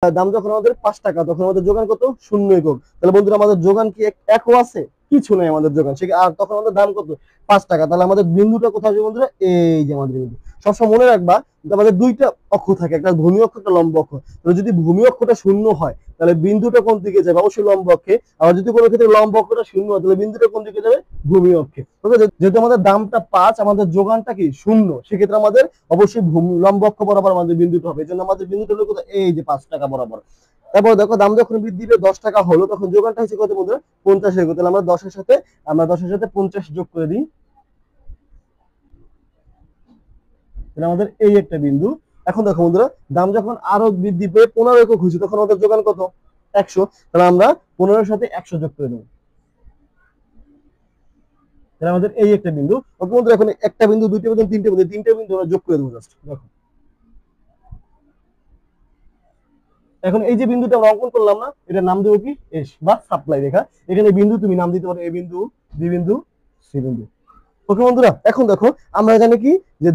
দাম যখন আমাদের 5 টাকা, তখন আমাদের যোগান কত? 0 একক। তাহলে বন্ধুরা আমাদের যোগান কি একও আছে? কিছু নেই আমাদের যোগান। আর তখন আমাদের দাম কত? 5 টাকা। তাহলে আমাদের বিন্দুটা কোথায় আসবে বন্ধুরা? এই যে আমাদের বিন্দু। সবসময় মনে রাখবা যে আমাদের দুইটা অক্ষ থাকে, একটা ভূমি অক্ষ, একটা লম্ব অক্ষ। তাহলে যদি ভূমি অক্ষটা 0 হয় তাহলে বিন্দুটা কোন দিকে যাবে? অবশ্যই লম্ব অক্ষে। আবার যদি কোনো ক্ষেত্রে লম্ব অক্ষটা 0 হয় তাহলে বিন্দুটা কোন দিকে যাবে? ভূমি অক্ষে। তবে যেহেতু আমাদের দামটা 5, আমাদের যোগানটা কি 0, সেক্ষেত্রে আমাদের অবশ্যই লম্ব অক্ষ বরাবর আমাদের বিন্দুটা হবে। এই জন্য আমাদের বিন্দুটা হলো কোথায়? এই যে 5 টাকা বরাবর। তারপর দেখো দাম যখন বৃদ্ধি পেয়ে 10 টাকা হলো, তখন যোগানটা হচ্ছে কত বন্ধুরা? 50 এর। তাহলে আমরা 10-এর সাথে 50 যোগ করে দিই। তাহলে আমাদের এই একটা বিন্দু। এখন দেখো বন্ধুরা, দাম যখন আরো বৃদ্ধি পেয়ে 15 একক হয়েছে, তখন আমাদের যোগান কত? 100। তাহলে আমরা 15-এর সাথে 100 যোগ করে দেবো। তাহলে আমাদের এই একটা বিন্দু। ওকে বন্ধুরা, এখন একটা বিন্দু, দুইটা বিন্দু, তিনটা বিন্দু আমরা যোগ করে দেবো জাস্ট। দেখো এখন এই যে বিন্দুটা আমরা অঙ্কন করলাম না, এটার নাম দেবো কি? এস বা সাপ্লাই রেখা। এখানে বিন্দু তুমি নাম দিতে পারো এ বিন্দু, বি বিন্দু, সি বিন্দু। ওকে বন্ধুরা, এখন দেখো আমরা জানি কি যে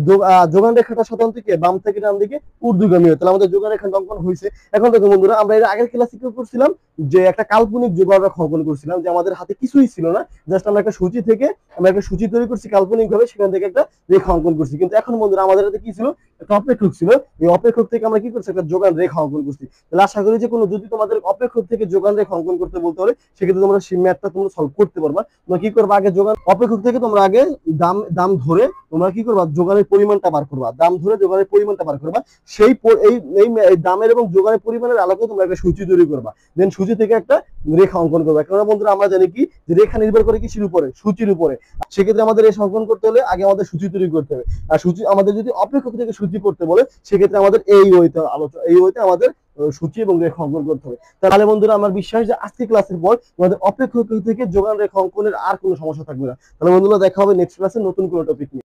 যোগান রেখাটা সাধারণত কি বাম থেকে ডান দিকে ঊর্ধ্বগামী হয়। তাহলে আমাদের যোগান রেখা অঙ্কন হয়েছে। এখন দেখো বন্ধুরা, আমরা এর আগের ক্লাসে কি করছিলাম? যে একটা কাল্পনিক যোগান রেখা অঙ্কন করছিলাম, যে আমাদের হাতে কিছুই ছিল না, জাস্ট আমরা একটা সূচি থেকে আমরা একটা সূচি তৈরি করছি কাল্পনিক ভাবে, সেখান থেকে একটা রেখা অঙ্কন করছি। কিন্তু এখন বন্ধুরা আমাদের হাতে কি ছিল? একটা অপেক্ষক ছিল। এই অপেক্ষক থেকে আমরা কি করছি? একটা যোগান রেখা অঙ্কন করছি। তাহলে আশা করি যে কোনো যদি তোমাদের অপেক্ষক থেকে যোগান রেখা অঙ্কন করতে বলতে পারে, সেক্ষেত্রে তোমরা সেই ম্যাথটা তোমরা সলভ করতে পারবা। তোমরা কি করবা? আগে যোগান অপেক্ষক থেকে তোমরা আগে দাম দাম ধরে তোমরা কি করবা? যোগানের পরিমাণটা বার করবা। দাম ধরে যোগানের পরিমাণটা বার করবা। সেই এই দামের এবং যোগানের পরিমাণের আলোকে তোমরা একটা সূচি তৈরি করবা। দেন সূচি থেকে একটা রেখা অঙ্কন করবা। কেননা বন্ধুরা আমরা জানি কি যে রেখা নির্ভর করে কিসের উপরে? সূচির উপরে। সেক্ষেত্রে আমাদের রেখা অঙ্কন করতে হলে আগে আমাদের সূচি তৈরি করতে হবে। আর সূচি আমাদের যদি অপেক্ষক থেকে সূচি করতে বলে, সেক্ষেত্রে আমাদের এই ওয়েতে আমাদের সূচি এবং রেখা অঙ্কন করতে হবে। তাহলে বন্ধুরা আমার বিশ্বাস যে আজকে ক্লাসের পর তোমাদের অপেক্ষক থেকে যোগান রেখা অঙ্কনের আর কোনো সমস্যা থাকবে না। তাহলে বন্ধুরা দেখা হবে নেক্সট ক্লাসে নতুন কোনো টপিক নিয়ে।